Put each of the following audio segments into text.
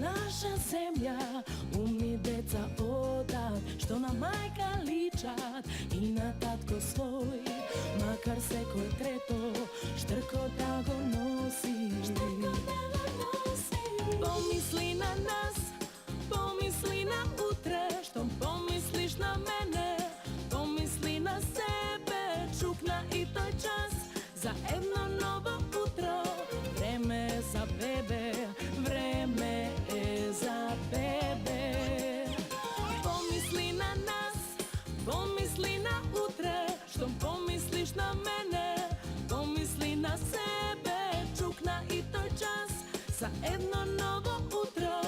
naša zemlja, umni deca odad, što na majka ličat i na tatko svoj, makar se koje treto, štrko drago nosi. Pomisli na nas, pomisli na utre, što pomisliš na mene, pomisli na sebe, čukna i toj čas, za jedno novo utro, vreme za bebe, vreme za bebe. Pomisli na nas, pomisli na utre, što pomisliš na mene, pomisli na sebe, čukna i toj čas, za jedno novo utro,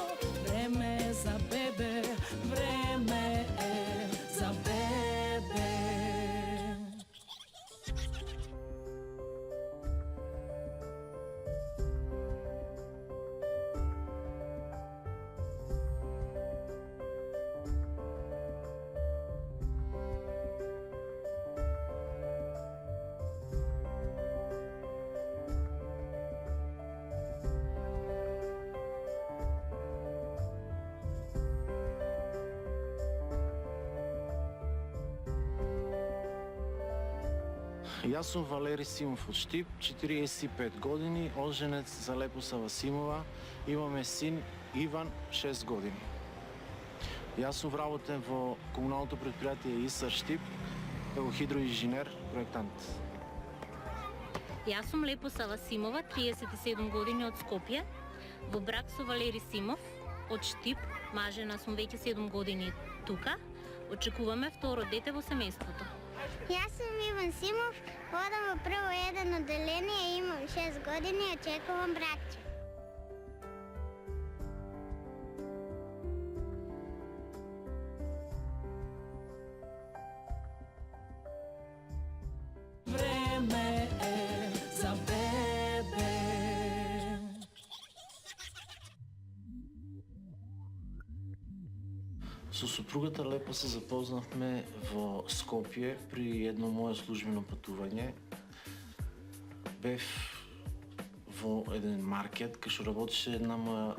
vreme za bebe, vreme za bebe. Јас сум Валери Симов од Штип, 45 години, оженет за Лепоса Васимова, имаме син Иван, 6 години. Јас сум вработен во комуналното предпријатие ИСАР Штип, како хидроинженер, проектант. Јас сум Лепоса Васимова, 37 години од Скопје, во брак со Валери Симов од Штип, мажена сум веќе 7 години тука, очекуваме второ дете во семејството. Јас сум Иван Симов, одам во прво еден одделение, имам 6 години и очекувам братче. Време за бебе. Со супругата Лепа се запознавме во Скопје при едно мое службено патување. Бев во еден маркет кај што работеше една моја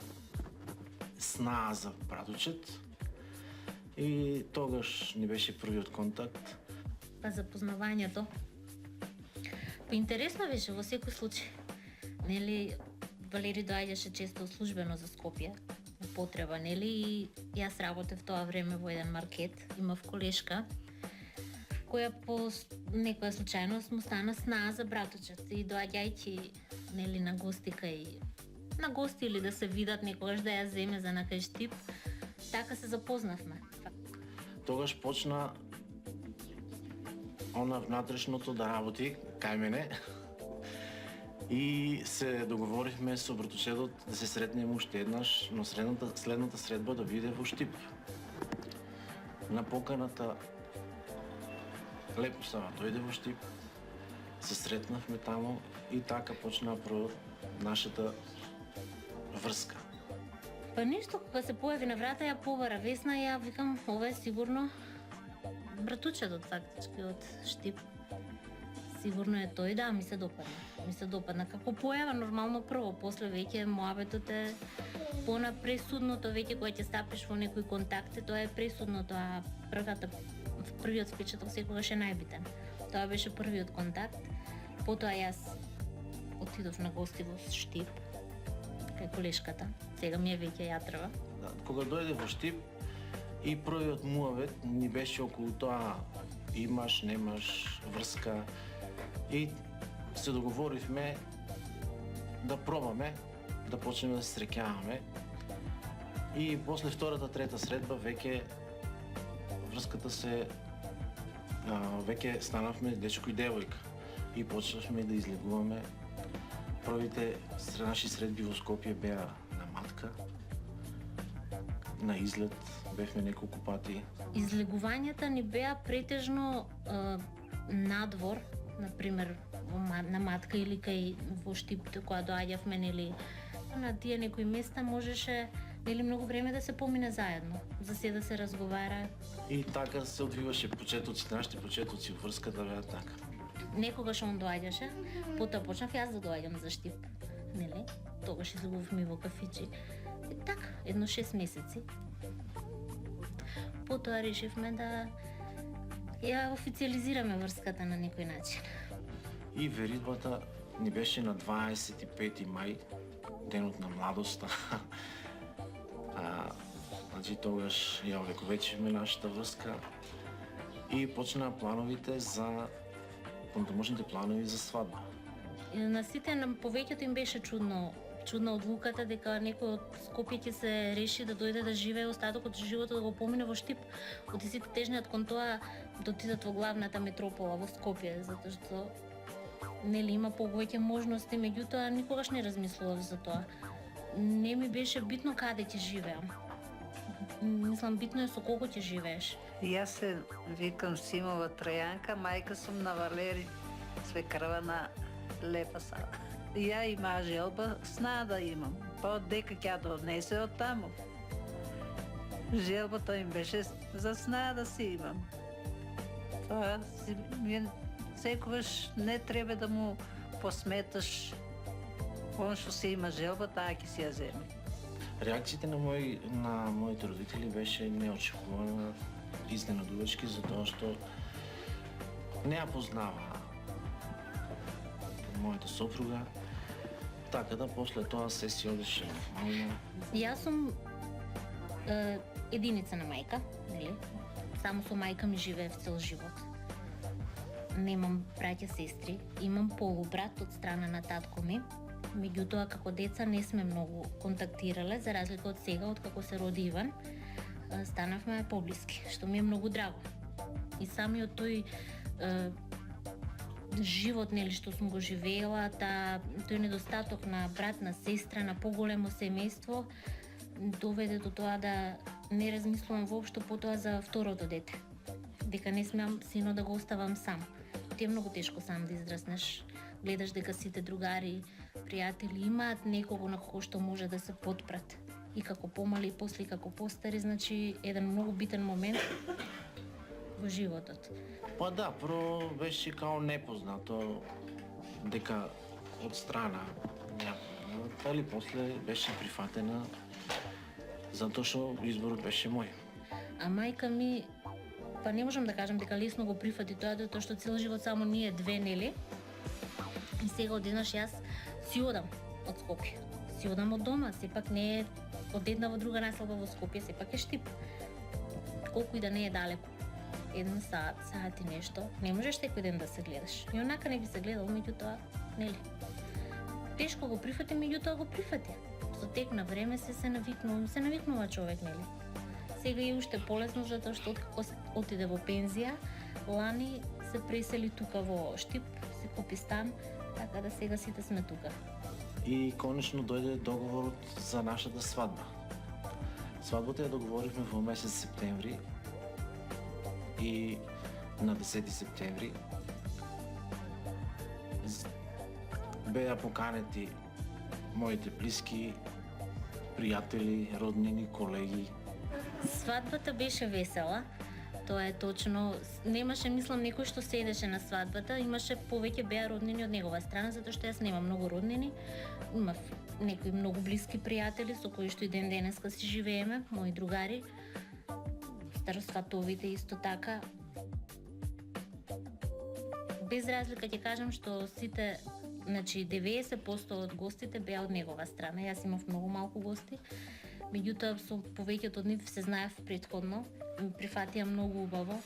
снаа за братучет и тогаш ни беше првиот контакт. Па запознавањето. Па интересно беше во секој случај. Нели, Валери доаѓаше често службено за Скопје, потреба, нели, и јас работев тоа време во еден маркет, имав колешка, која по некоја случајност му стана снаа за братучет и доаѓајќи, нели, на гости кај, на гости или да се видат некогаш да ја земе за накај Штип, така се запознавме. Тогаш почна она внатрешното да работи кај мене и се договоривме со братучетот да се сретнеме уште еднаш, но следната средба да биде во Штип. На поканата Лепоса дојде во Штип, се сретнавме таму и така почна прво нашата врска. Па ништо, кога се појави на врата, ја побара Весна и ја викам, ова е сигурно братучетот фактички од Штип. Сигурно е тој, да, ми се допадна. Ми се допадна. Како појава нормално прво, после веќе моабетот е пресудното, веќе кога ќе стапиш во некој контакт, тоа е пресудното, а првиот впечаток секогаш е најбитен. Тоа беше првиот контакт. Потоа јас отидов на гости во Штип, кај колешката. Сега ми е веќе јатрава. Да, кога дојде во Штип и првиот муавет ни беше околу тоа имаш, немаш врска и се договоривме да пробаме, да почнеме да се среќаваме и после втората, трета средба веќе врската се веќе станавме дечко и девојка и почнавме да излегуваме. Првите наши средби во Скопје беа на матка, на излет, бевме неколку пати. Излегувањата ни беа претежно надвор, например, на матка или кај во Штип, кога доаѓавме, нели, на тие некои места можеше, нели, многу време да се помине заедно, за се да се разговара. И така се одвиваше почетоците, нашите почетоци во врската беа така. Некогаш он доаѓаше, потоа почнав јас да доаѓам за Штип, нели? Тогаш излегувавме во кафичи. И така, едно 6 месеци. Потоа решивме да ја официализираме врската на некој начин. И веридбата ни беше на 25 мај, денот на младоста. Значи тогаш ја овековечивме нашата врска и почнаа плановите за понатамошните планови за свадба. И на сите на повеќето им беше чудна одлуката дека некој од Скопје ќе се реши да дојде да живее остатокот од животот да го помине во Штип. Оти сите тежнеат кон тоа да отидат во главната метропола во Скопје, затоа што нели има повеќе можности, меѓутоа никогаш не размислував за тоа. Не ми беше битно каде ќе живеам. Мислам, битно е со колку ќе живееш. Јас се викам Симова Тројанка, мајка сум на Валери, свекрва на Лепа Сава. Ја има желба сна да имам, па дека ќе донесе од таму. Желбата им беше за сна да си имам. Тоа секогаш не треба да му посметаш он што се има желба, таа ќе си ја земе. Реакциите на моите родители беше неочекувана, изненадувачки, затоа што не ја познава мојата сопруга, така да после тоа се си одеше нормално. Јас сум единица на мајка, нели? Само со мајка ми живеев цел живот. Немам браќа, сестри, имам полубрат од страна на татко ми. Меѓутоа, како деца не сме многу контактирале, за разлика од сега, од како се роди Иван, станавме поблиски, што ми е многу драго. И самиот тој живот, нели, што сум го живеела, тој недостаток на брат, на сестра, на поголемо семејство, доведе до тоа да не размислувам воопшто потоа за второто дете. Дека не смеам сино да го оставам сам. Ти е многу тешко сам да израснеш. Гледаш дека сите другари, пријатели имаат некого на кој што може да се потпрат. И како помали, и после како постари, значи еден многу битен момент во животот. Па да, прво беше као непознато дека од страна някој, али после беше прифатена затоа што изборот беше мој. А мајка ми, па не можам да кажам дека лесно го прифати тоа, затоа што цел живот само ние две, нели? И сега одеднаш јас си одам од Скопје. Си одам од дома, сепак не е од една во друга населба во Скопје, сепак е Штип. Колку и да не е далеко. Еден саат и нешто, не можеш секој ден да се гледаш. И онака не би се гледал, меѓутоа, нели? Тешко го прифати, меѓутоа го прифати. Со тек на време се навикнува човек, нели? Сега е уште полесно, затоа што откако отиде во пензија, лани се пресели тука во Штип, се купи стан, така да сега сите сме тука. И конечно дојде договорот за нашата свадба. Свадбата ја договоривме во месец септември и на 10 септември беа поканети моите блиски, пријатели, роднини, колеги. Свадбата беше весела, тоа е точно. Немаше, мислам, некој што седеше на свадбата, имаше повеќе беа роднини од негова страна, затоа што јас немам многу роднини. Имав некои многу блиски пријатели со кои што и ден денеска си живееме, мои другари. Старосватовите исто така. Без разлика ќе кажам што сите, значи 90% од гостите беа од негова страна. Јас имав многу малку гости. Меѓутоа, со повеќето од нив се знаев претходно, ми прифатија многу убаво,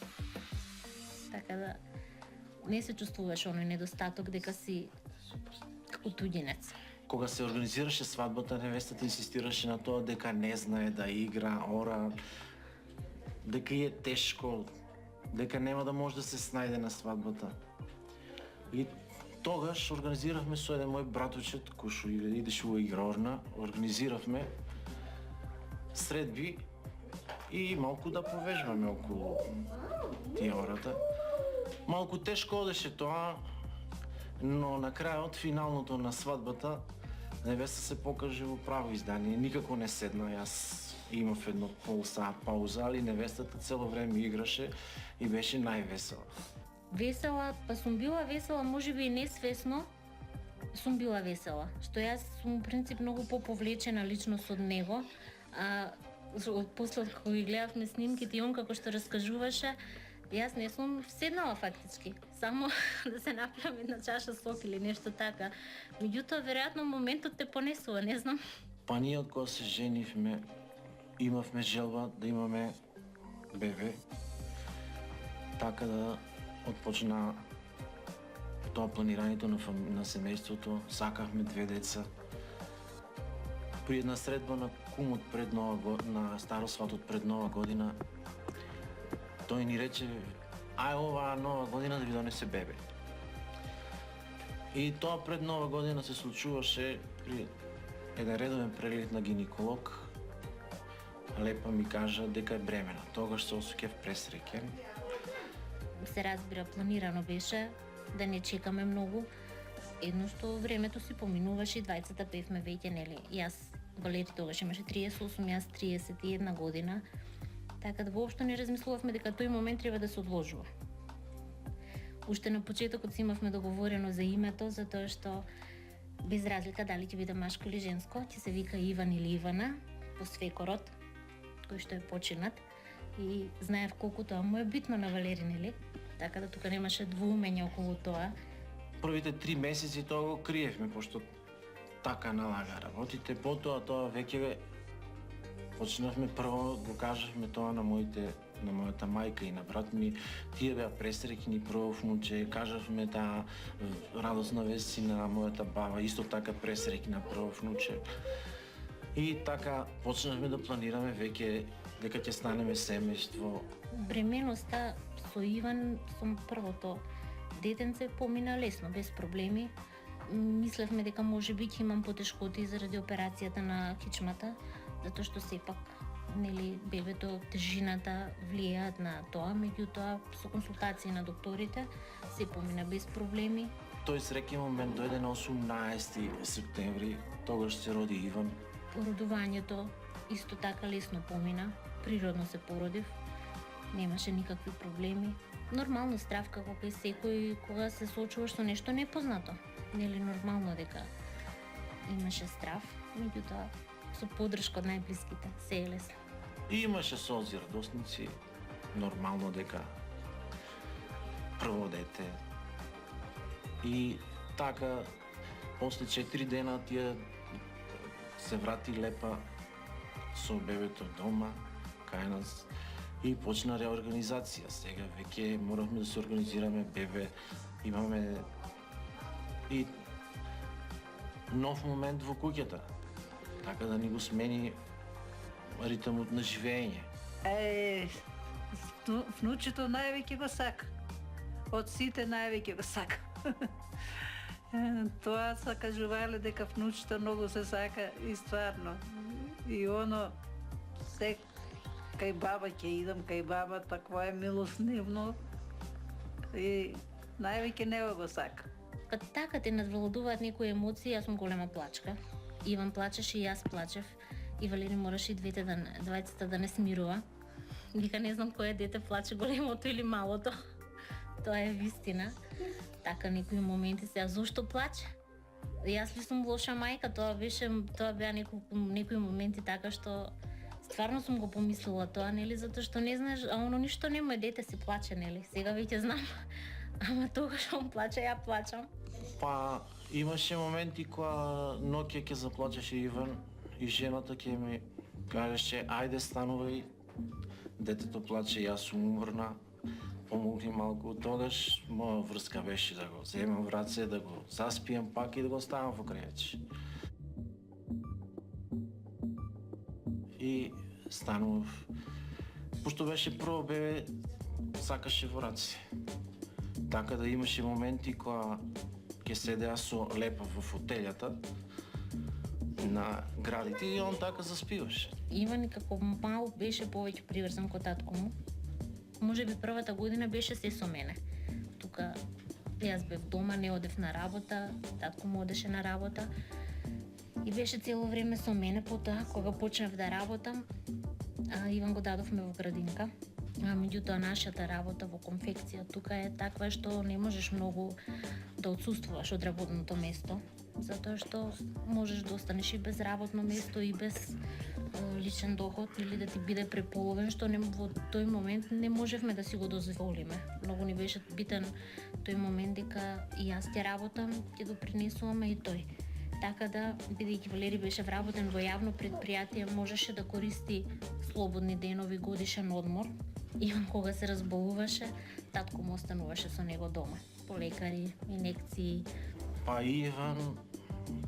така да не се чувствуваш оној недостаток дека си како туѓинец. Кога се организираше свадбата, невестата инсистираше на тоа дека не знае да игра, ора, дека е тешко, дека нема да може да се снајде на свадбата. И тогаш организиравме со еден мој братовчет, кој што идеше во игрорна, организиравме средби и малку да повежбаме околу тие ората. Малку тешко одеше тоа, но на крајот, финалното на свадбата, невеста се покаже во право издание. Никако не седна, јас имав едно полсаат пауза, али невестата цело време играше и беше највесела. Весела, па сум била весела, можеби и несвесно сум била весела, што јас сум принцип многу поповлечена личност од него, После кога ги гледавме снимките и он како што раскажуваше, јас не сум седнала фактички, само да се напијам една чаша сок или нешто така. Меѓутоа, веројатно моментот те понесува, не знам. Па ние кога се женивме, имавме желба да имаме бебе, така да отпочна тоа планирањето на семејството. Сакавме 2 деца. При една средба на кумот на старосватот пред Нова година, тој ни рече: ај оваа Нова година да ви донесе бебе. И тоа пред Нова година се случуваше при еден редовен преглед на гинеколог. Лепа ми кажа дека е бремена. Тогаш се осеќав пресреќен. Се разбира, планирано беше да не чекаме многу. Едно што времето си поминуваше и двајцата певме веќе, нели? Јас, Валери тогаш имаше 38, јас 31 година. Така да воопшто не размислувавме дека тој момент треба да се одложува. Уште на почетокот си имавме договорено за името, затоа што без разлика дали ќе биде машко или женско, ќе се вика Иван или Ивана по свекорот, кој што е починат. И знаев колку тоа му е битно на Валери, нели? Така да тука немаше двоумење околу тоа. Првите 3 месеци тоа го криевме, пошто така налага работите. Потоа тоа веќе почнавме, прво го кажавме тоа на мојата мајка и на брат ми. Тие беа пресреќни, прво внуче, кажавме таа радосна вест и на мојата баба, исто така пресреќна прво внуче. И така почнавме да планираме веќе дека ќе станеме семејство. Бременоста со Иван сум првото детенце помина лесно, без проблеми. Мислевме дека можеби ќе имам потешкоти заради операцијата на кичмата, затоа што сепак нели бебето, тежината влијаат на тоа, меѓутоа со консултации на докторите се помина без проблеми. Тој среќен момент дојде на 18 септември, тогаш се роди Иван. Породувањето исто така лесно помина, природно се породив, немаше никакви проблеми. Нормално страв како кај секој кога се соочуваш со нешто непознато. Нели нормално дека имаше страв, меѓутоа со поддршка од најблиските се е лесно. И имаше солзи, радосници, нормално дека прво дете. И така, после 4 дена тие се врати Лепа со бебето дома, кај нас, и почна реорганизација. Сега веќе моравме да се организираме бебе, имаме и нов момент во куќата, така да ни го смени ритмот на живење. Внучето највеќе го сака. Од сите највеќе го сака. Тоа са кажувале дека внучето многу се сака и стварно. И оно се кај баба ќе идам, кај баба, такво е милосливно. И највеќе него го сака. Кад така те надвладуваат некои емоции, јас сум голема плачка. Иван плачеше и јас плачев. И Валери мораше и двајцата да не смирува. Вика, не знам кој дете плаче, големото или малото. Тоа е вистина. Така некои моменти се, а зошто плаче? Јас ли сум лоша мајка? Тоа беа некои моменти така што стварно сум го помислила тоа, нели, затоа што не знаеш, а оно ништо нема, дете си плаче, нели? Сега веќе знам. Ама тогаш он плаче, ја плачам. Па имаше моменти кога ноќе ќе заплачеше Иван и жената ќе ми кажеше: ајде станувај, детето плаче, јас сум уморна, помогни малку. Тогаш моја врска беше да го земам в раце, да го заспием пак и да го ставам во креветче. И станував. Пошто беше прво бебе, сакаше во раце. Така да имаше моменти кога ќе седеа со Лепа во фотелјата на градите и он така заспиваше. Иван како мал беше повеќе приврзан кон татко му. Може би првата година беше се со мене. Тука јас бев дома, не одев на работа, татко му одеше на работа и беше цело време со мене. Потоа, кога почнав да работам, Иван го дадовме во градинка. Меѓутоа, нашата работа во конфекција тука е таква што не можеш многу да отсуствуваш од работното место, затоа што можеш да останеш и без работно место и без личен доход или да ти биде преполовен, што не, во тој момент не можевме да си го дозволиме. Многу ни беше битен тој момент дека и јас ќе работам, ќе допринесуваме и тој. Така да, бидејќи Валери беше вработен во јавно предпријатие, можеше да користи слободни денови, годишен одмор. Иван кога се разболуваше, татко му остануваше со него дома. По лекари, инекции. Па Иван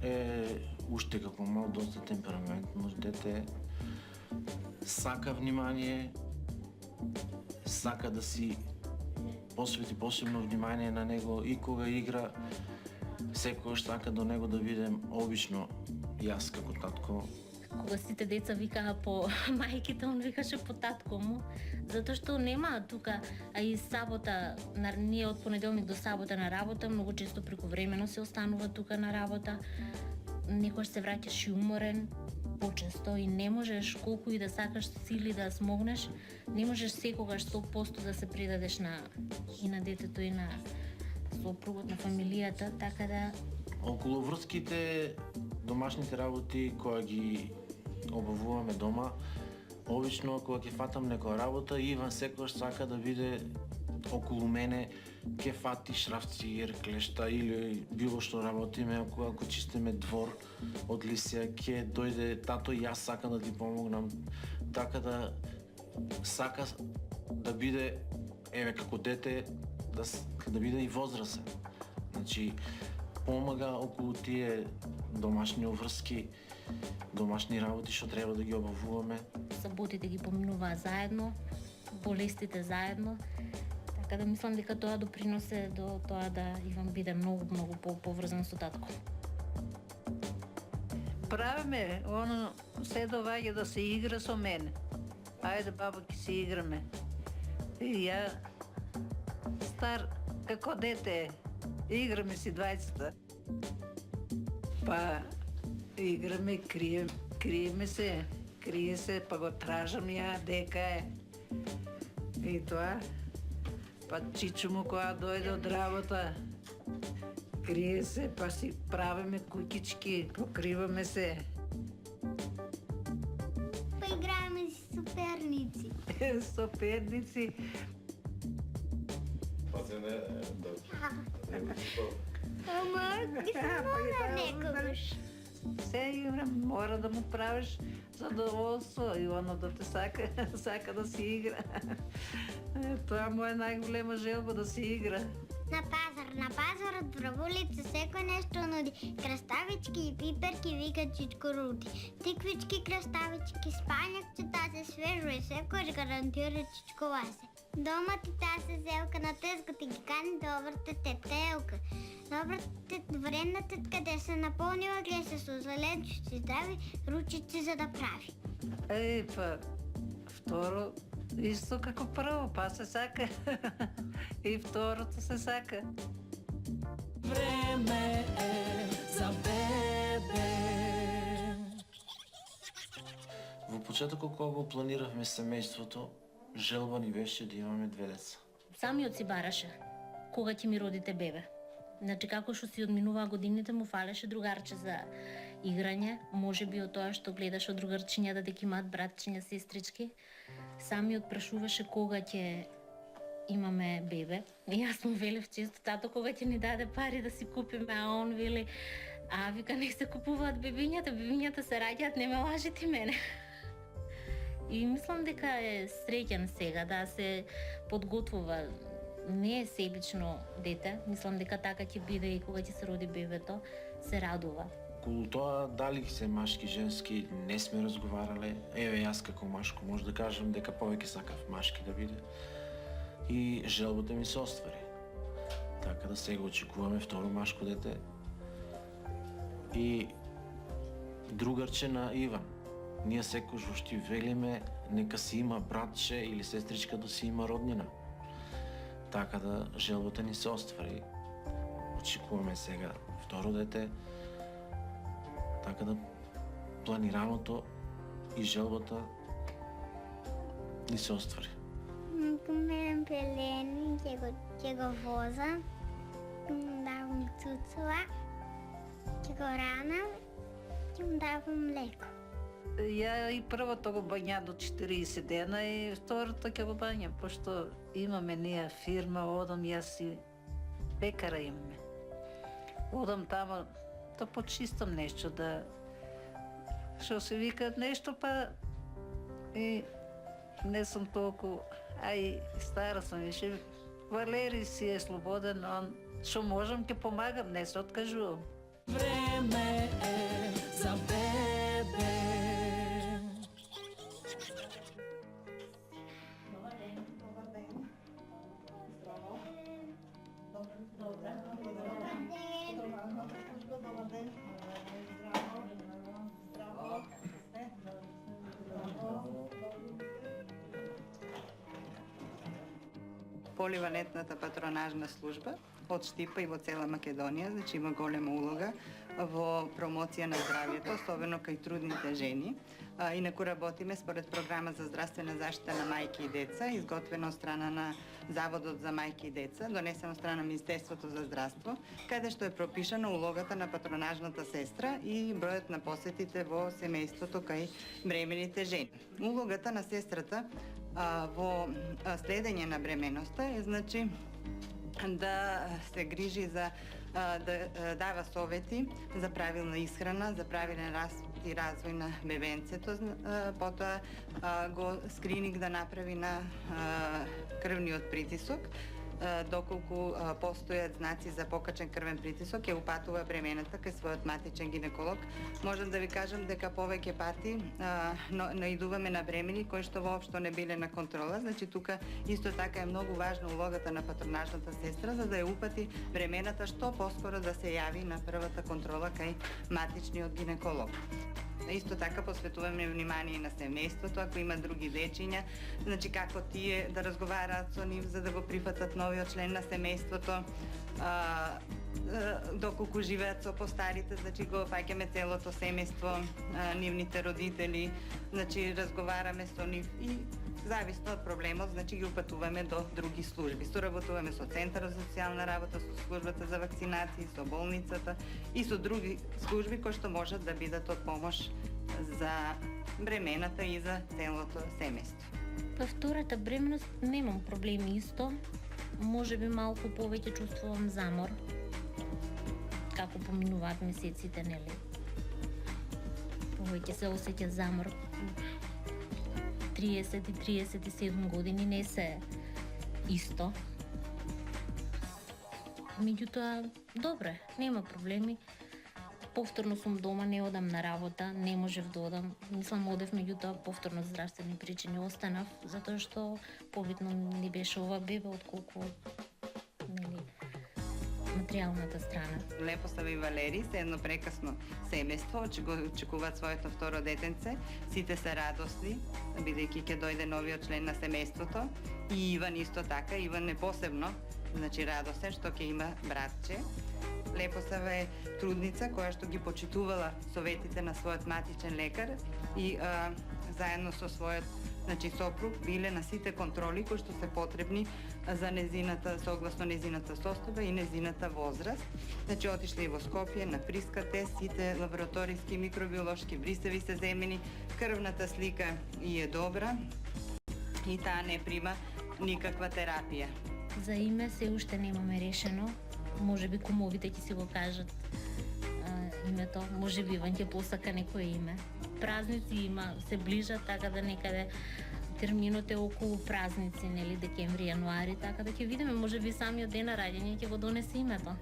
е уште како мал доста темпераментно дете, сака внимание, сака да си посвети посебно внимание на него и кога игра, секогаш сака до него да видам обично јас како татко. Кога сите деца викаа по мајките, он викаше по татко му, затоа што нема тука, а и сабота, ние од понеделник до сабота на работа, многу често прековремено се останува тука на работа, некојаш се враќаш и уморен, почесто и не можеш, колку и да сакаш сили да смогнеш, не можеш секогаш 100% да се предадеш и на детето и на сопругот, на фамилијата, така да... Околу врските, домашните работи кои ги обавуваме дома, обично кога ќе фатам некоја работа, Иван секогаш сака да биде околу мене, ќе фати шрафцир, клешта или било што работиме, ако чистиме двор од Лисија, ќе дојде тато и јас сакам да ти помогнам, така да сака да биде, еве како дете, да биде и возрасен. Значи, помага околу тие домашни врски, домашни работи што треба да ги обавуваме. Саботите ги поминуваа заедно, болестите заедно, така да мислам дека тоа доприносе до тоа да Иван биде многу поврзан со татко. Правиме, оно се доваѓа да се игра со мене. Ајде, баба, ќе се играме. И ја, стар како дете, играме си двајцата. Па, играме, криеме се, крие се, па го тражам ја дека е. И тоа, па чичо му кога дојде од работа, крие се, па си правиме куќички, покриваме се. Па играеме си соперници. Соперници. Ама, ги се мора некогаш. Се играм, мора да му правиш задоволство и оно да те сака да си игра. Тоа му е најголема желба да си игра. На пазарот врагулица секој нешто нуди. Краставички и пиперки вика чичко Руди. Тиквички, краставички, спањакче, се свежо и секој гарантира чичко Васе. Дома ти се зелка на тезга ти ги кани да обртете телка. Добрата вредна тетка да се наполнила глеса со зеленчуци здрави ручици за да прави. Па, второ, исто како прво, па се сака. И второто се сака. Време е за бебе. Во почетокот кога го планиравме семејството, желба ни беше да имаме 2 деца. Самиот си бараше кога ќе ми родите бебе. Значи, како што си одминуваа годините, му фалеше другарче за играње, може би од тоа што гледаш од другарчињата дека имаат братчиња, сестрички. Самиот прашуваше кога ќе имаме бебе. И јас му велев често, тато кога ќе ни даде пари да си купиме, а он вели, вика, не се купуваат бебињата се раѓаат, не ме лажите мене. И мислам дека е среќен сега да се подготвува. Не е себично дете, мислам дека така ќе биде и кога ќе се роди бебето, се радува. Околу тоа дали се машки, женски, не сме разговарале. Еве јас како машко може да кажам дека повеќе сакав машки да биде. И желбата ми се оствари. Така да сега очекуваме второ машко дете. И другарче на Иван. Ние секојаш уште велиме нека си има братче или сестричка да си има роднина. Така да желбата ни се оствари. Очекуваме сега второ дете. Така да планираното и желбата ни се оствари. Кумерам пелени, ќе го возам, му давам цуцула, ќе го ранам, ќе му давам млеко. Ја и првото го бања до 40 дена и второто ќе го бањам, пошто имаме ние фирма, одам јас и пекара имаме. Одам тамо да почистам нешто, да што се вика нешто, па и не сум толку, ај стара сум више. Валери си е слободен, он што можам ќе помагам, не се откажувам. Време е за бебе. Поливалентната патронажна служба од Штипа и во цела Македонија, значи има голема улога во промоција на здравјето, особено кај трудните жени. Инаку работиме според програма за здравствена заштита на мајки и деца, изготвена од страна на Заводот за мајки и деца, донесена од страна на Министерството за здравство, каде што е пропишана улогата на патронажната сестра и бројот на посетите во семејството кај бремените жени. Улогата на сестрата во следење на бременоста е, значи, да се грижи за да дава совети за правилна исхрана, за правилен раст и развој на бебенцето, потоа го скрининг да направи на крвниот притисок, доколку постојат знаци за покачен крвен притисок, ќе упатува бремената кај својот матичен гинеколог. Можам да ви кажам дека повеќе пати наидуваме на бремени кои што воопшто не биле на контрола. Значи тука исто така е многу важна улогата на патронажната сестра за да ја упати бремената што поскоро да се јави на првата контрола кај матичниот гинеколог. Исто така посветуваме внимание на семејството, ако има други дечиња, значи како тие да разговараат со нив за да го прифатат новиот член на семејството, доколку живеат со постарите, значи го фаќаме целото семејство, нивните родители, значи разговараме со нив и зависно од проблемот, значи ги упатуваме до други служби. Соработуваме со Центарот за социјална работа, со службата за вакцинации, со болницата и со други служби кои што можат да бидат од помош за бремената и за целото семејство. Во втората бременост немам проблеми исто. Може би малку повеќе чувствувам замор. Како поминуваат месеците, нели? Повеќе се осеќа замор. 30 и 37 години не се исто. Меѓутоа, добре, нема проблеми. Повторно сум дома, не одам на работа, не можев да одам. Мислам, одев, меѓутоа повторно здравствени причини останав, затоа што побитно не беше ова бебе, отколку нели материјалната страна. Лепосава и Валери се едно прекрасно семејство, очекуваат своето второ детенце. Сите се радосни, бидејќи ќе дојде новиот член на семејството. И Иван исто така, Иван е посебно, значи радосен што ќе има братче. Лепосава е трудница која што ги почитувала советите на својот матичен лекар и заедно со својот сопруг биле на сите контроли кои што се потребни за незината, согласно незината состојба и незината возраст. Значи отишле и во Скопје на приска тест, сите лабораториски микробиолошки брисеви се земени, крвната слика и е добра и таа не прима никаква терапија. За име се уште немаме решено. Може би кумовите ќе си го кажат името, може би Иван ќе посака некое име. Празници има, се ближат, така да некаде терминот е околу празници, нели, декември, јануари, така да ќе видиме, може би самиот ден на раѓање ќе го донесе името.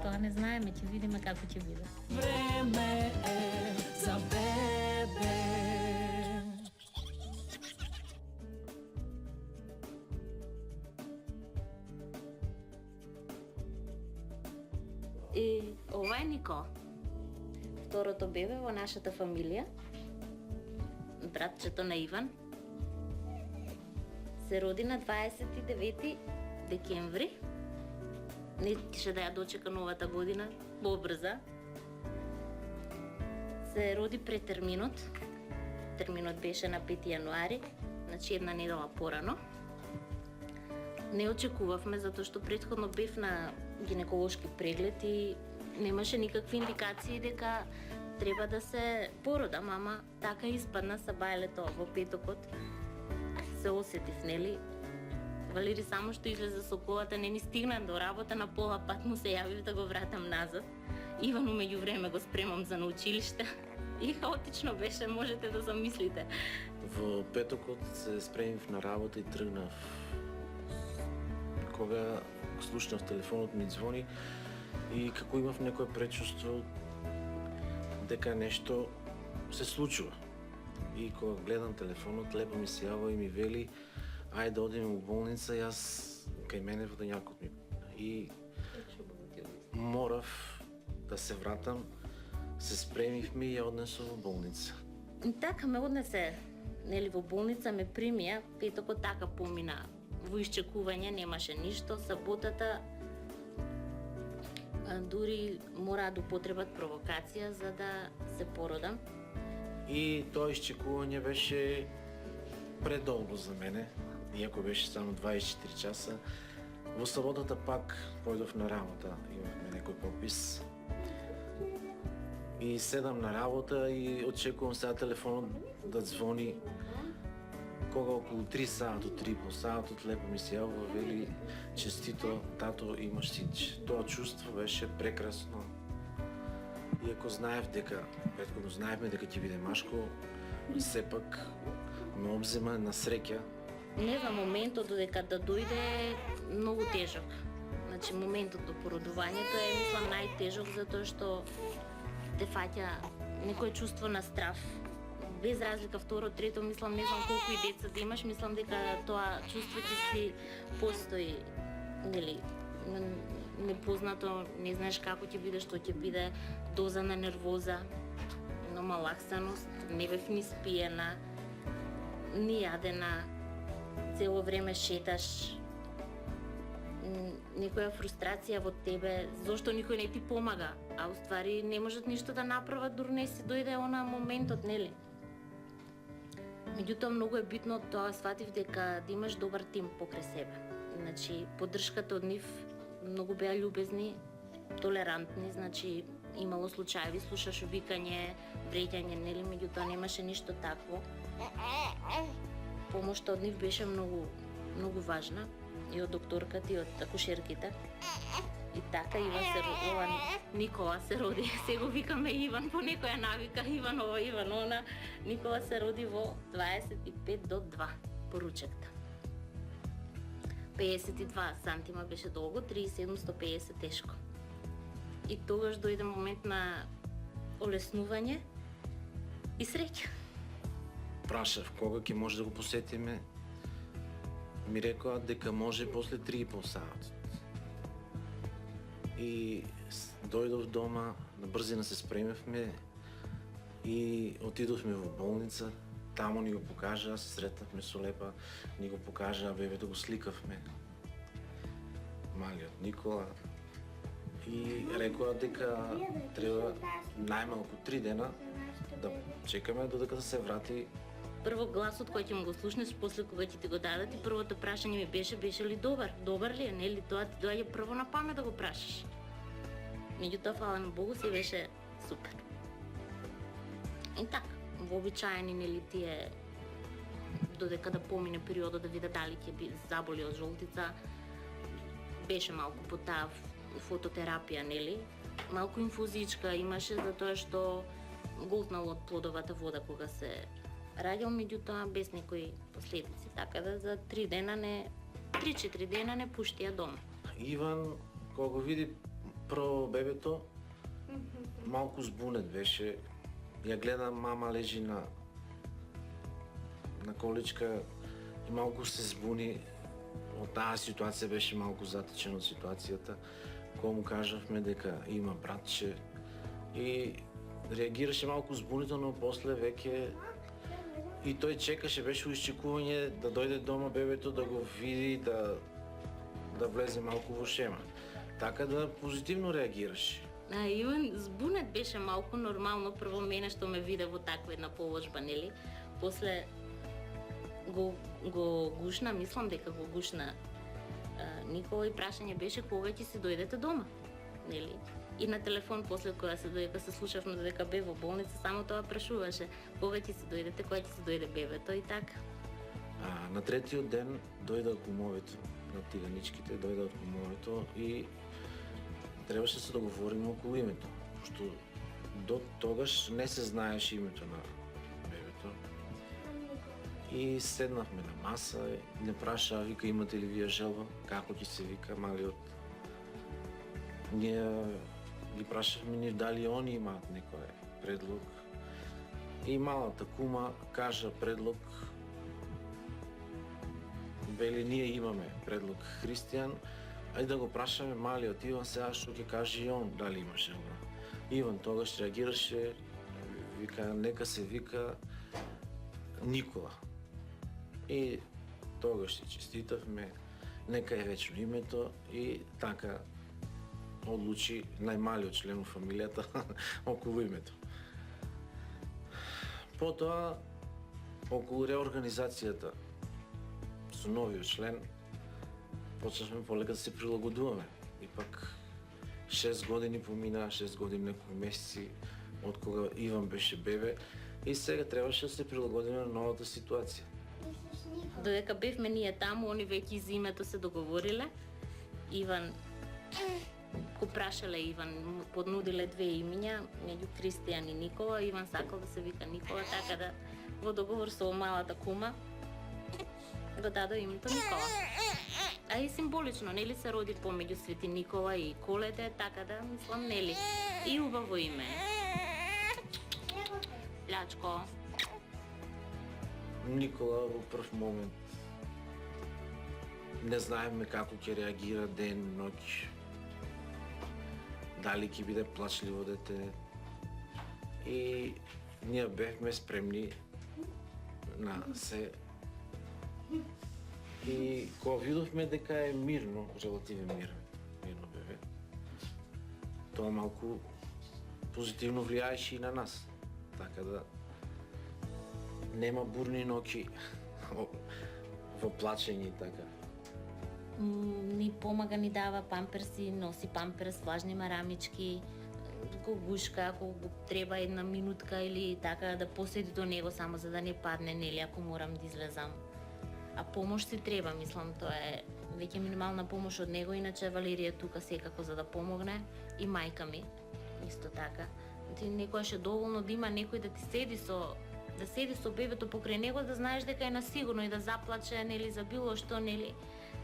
Тоа не знаеме, ќе видиме како ќе биде. Време е за бебе. И ова е Нико. Второто бебе во нашата фамилија. Братчето на Иван. Се роди на 29 декември. Не тише да ја дочека новата година, побрза. Се роди пред терминот. Терминот беше на 5 јануари, значи една недела порано. Не очекувавме, затоа што претходно бев на гинеколошки преглед и немаше никакви индикации дека треба да се породам, ама така испадна са бајлето во петокот. Се осетив, нели? Валери само што излезе со колата, не ни стигна до работа, на пола пат му се јавив да го вратам назад. Иван умеѓу време го спремам за на училиште. И хаотично беше, можете да замислите. Во петокот се спремив на работа и тргнав. Кога слушнав телефонот ми звони и како имав некое предчувство дека нешто се случува. И кога гледам телефонот, лепо ми се јава и ми вели ајде да одиме у болница, јас кај мене водењакот ми. И морав да се вратам, се спремивме и ја однесов во болница. Така ме однесе, нели, во болница ме примија, петокот така помина. Во исчекување немаше ништо, саботата дури мора да употребат провокација за да се породам. И тоа исчекување беше предолго за мене, иако беше само 24 часа. Во саботата пак појдов на работа, имавме некој попис. И седам на работа и очекувам сега телефонот да звони. Кога околу 3 сата, 3,5 сатот, лепо ми се јавува, вели честито, тато, имаш синче. Тоа чувство беше прекрасно. Иако знаев дека, претходно знаевме дека ќе биде машко, сепак ме обзема на среќа. Не знам, моментот додека да дојде многу тежок. Значи, моментот до породувањето е, мислам, најтежок, затоа што те фаќа некое чувство на страв. Без разлика второ, трето, мислам, не знам колку и деца да имаш, мислам дека тоа чувство ќе си постои, нели, непознато, не знаеш како ќе биде, што ќе биде, доза на нервоза, но малаксаност, не бев ни спиена, ни јадена, цело време шеташ, некоја фрустрација во тебе, зошто никој не ти помага, а уствари не можат ништо да направат, дури не си дојде она моментот, нели? Меѓутоа, многу е битно тоа, сватив дека да имаш добар тим покрај себе. Значи, поддршката од нив многу беа љубезни, толерантни, значи имало случаи, слушаш викање, вреќање, нели, меѓутоа немаше ништо такво. Помошта од нив беше многу важна, и од докторката, и од акушерките. И така Иван се роди, Никола се роди, се го викаме Иван по некоја навика, Иванова, Иванона. Никола се роди во 25 до 2 поручекта. 52 сантима беше долго, 3750 тешко. И тогаш дојде момент на олеснување и среќа. Прашав кога ќе може да го посетиме. Ми рекоа дека може после 3,5 саат. И дојдов дома, на брзина се спремевме и отидовме во болница. Таму ни го покажа, се сретнавме со Лепа, ни го покажа, бебето го сликавме. Малиот Никола. И рекоа дека треба најмалку 3 дена да чекаме додека да се врати. Прво гласот кој ќе му го слушнеш, после кога ќе ти го дадат, и првото прашање ми беше ли добар? Добар ли е, нели? Тоа ти доаѓа прво на памет да го прашаш. Меѓутоа, фала на Богу, си беше супер. И така, вообичаени, нели, тие додека да помине периодот да види дали ќе би заболи од жолтица, беше малку по таа фототерапија, нели? Малку инфузичка имаше, затоа што голтнало од плодовата вода кога се раѓал, меѓутоа без некои последици, така да за 3-4 дена не пуштија дома. Иван, кога го види прво бебето, малку збунет беше. Ја гледа, мама лежи на количка и малку се збуни. Од таа ситуација беше малку затечен од ситуацијата, кога му кажавме дека има братче и реагираше малку збунително, после веќе и тој чекаше, беше исчекување да дојде дома бебето, да го види, да влезе малку во шема. Така да позитивно реагираше. Иван збунет беше малку, нормално, прво мене што ме виде во таква една положба, нели? После го гушна, мислам дека го гушна Никола, и прашање беше кога ќе се дојдете дома, нели? И на телефон после кога се слушавме дека бе во болница, само тоа прашуваше кога ќе се дојдете, кога ќе се дојде бебето и така. На третиот ден дојде кумовито, на тиганичките дојде од кумовито и требаше да се договориме околу името, пошто до тогаш не се знаеше името на бебето. И седнахме на маса, и не праша, вика, имате ли вие желба, како ќе се вика малиот. Ние ги прашавме ни дали они имаат некој предлог. И малата кума кажа предлог, вели, ние имаме предлог Христијан, ајде да го прашаме малиот Иван сега што ќе каже и он дали има желба. Иван тогаш реагираше, вика, нека се вика Никола. И тогаш си честитавме, нека е вечно името и така одлучи најмалиот член во фамилијата околу името. Потоа, околу реорганизацијата со новиот член, почнавме полека да се прилагодуваме. Ипак 6 години помина, 6 години неколку месеци од кога Иван беше бебе и сега требаше да се прилагодиме на новата ситуација. Додека бевме ние таму, они веќе за името се договориле. Иван го прашале Иван, поднудиле две имиња, меѓу Христијан и Никола. Иван сакал да се вика Никола, така да во договор со малата кума го дадо името Никола. А и символично, нели се роди помеѓу Свети Никола и Коледе, така да мислам, нели, и убаво име. Лячко. Никола во прв момент не знаеме како ќе реагира ден, ноќ. Дали ќе биде плачливо дете. И ние бевме спремни на се. И кога видовме дека е мирно, релативно мирно бебе, тоа малку позитивно влијаеше и на нас. Така да нема бурни ноќи во плачење и така. Ни помага, ни дава памперси, носи памперс, влажни марамички, го гушка, ако го треба една минутка или така да поседи до него само за да не падне, нели, ако морам да излезам. А помош си треба, мислам, тоа е веќе минимална помош од него, иначе Валерија тука секако за да помогне и мајка ми исто така. Ти некојаш е доволно да има некој да ти седи со бебето покрај него, да знаеш дека е на сигурно и да заплаче, нели, за било што, нели,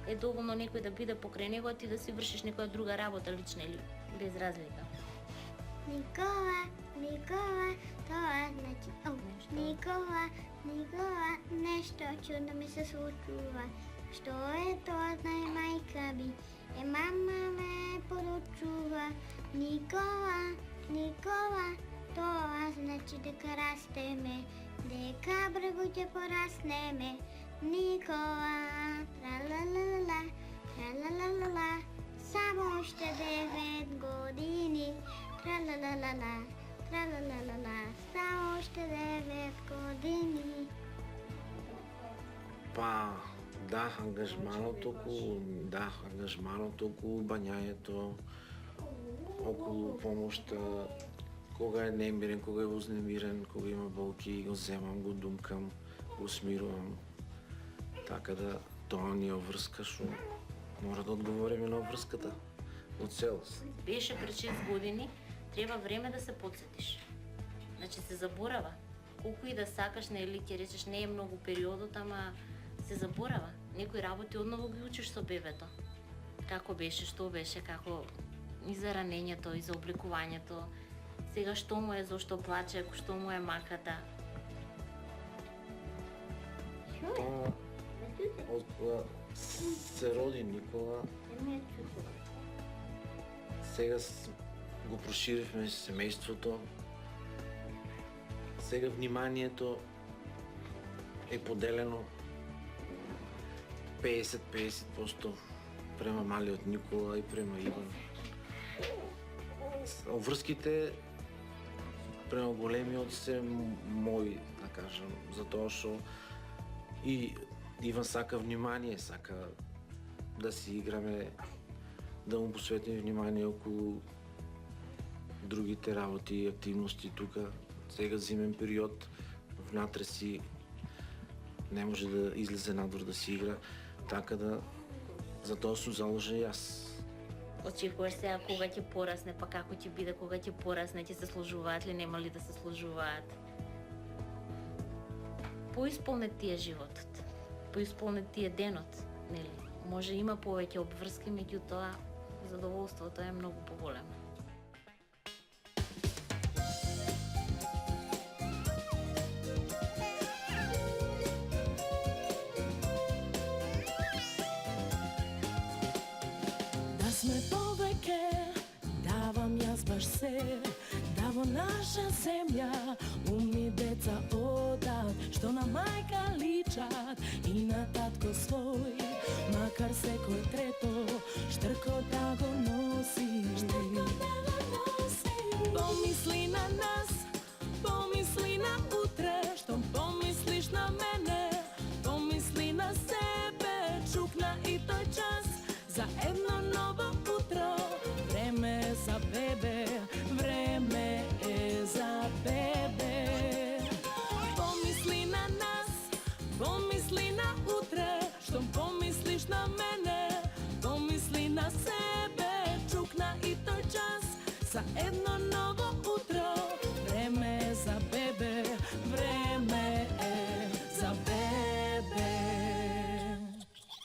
е доволно некој да биде покрај него, а ти да си вршиш некоја друга работа лична или без разлика. Никола, тоа значи... Никола, нешто чудно ми се случува. Што е тоа, знае мајка ми, мама ме подучува. Никола, тоа значи дека растеме, дека брзо ќе пораснеме. Никола, тра-ла-ла-ла, само уште 9 години. Тра-ла-ла-ла, само уште 9 години. Па, да, ангажманот околу бањањето, околу помошта, кога е немирен, кога е вознемирен, кога има болки, го земам, го думкам, го смирувам. Така да, тоа ни е врска што мора да одговориме на врската од целост. Беше пред 6 години, треба време да се подсетиш. Значи се заборава. Колку и да сакаш, нели, ќе речеш не е многу периодот, ама се заборава. Некои работи одново ги учиш со бебето. Како беше, што беше, како и за ранењето, и за облекувањето. Сега што му е, зошто плаче, што му е маката. Тоа, од кога се роди Никола, сега го проширивме семејството. Сега вниманието е поделено 50% према малиот Никола и према Иван. Врските према големиот се мои, да кажам, затоа што и Иван сака внимание, сака да си играме, да му посветим внимание околу другите работи и активности тука. Сега зимен период, внатре си не може да излезе надвор да си игра, така да за тоа сум заложен и аз. Очекуваш сега кога ќе порасне, па како ќе биде кога ќе порасне, ќе се сложуваат ли, нема ли да се сложуваат? Поисполнет ти е животот, поисполнет ти е денот, нели? Може има повеќе обврски, меѓутоа задоволството е многу поголемо. Да сме повеќе, давам јас баш се, да во наша земја умни деца одат, што на мајка личат и на татко свој, макар секој трето штрко да го носи. Помисли на нас, помисли на утре, што помислиш на мене, помисли на себе, чукна и тој час за едно ново утро. Време е за бебе, време е за бебе. Помисли на нас, помисли на утре, што помислиш на мене, помисли на себе, чукна и тој час за едно ново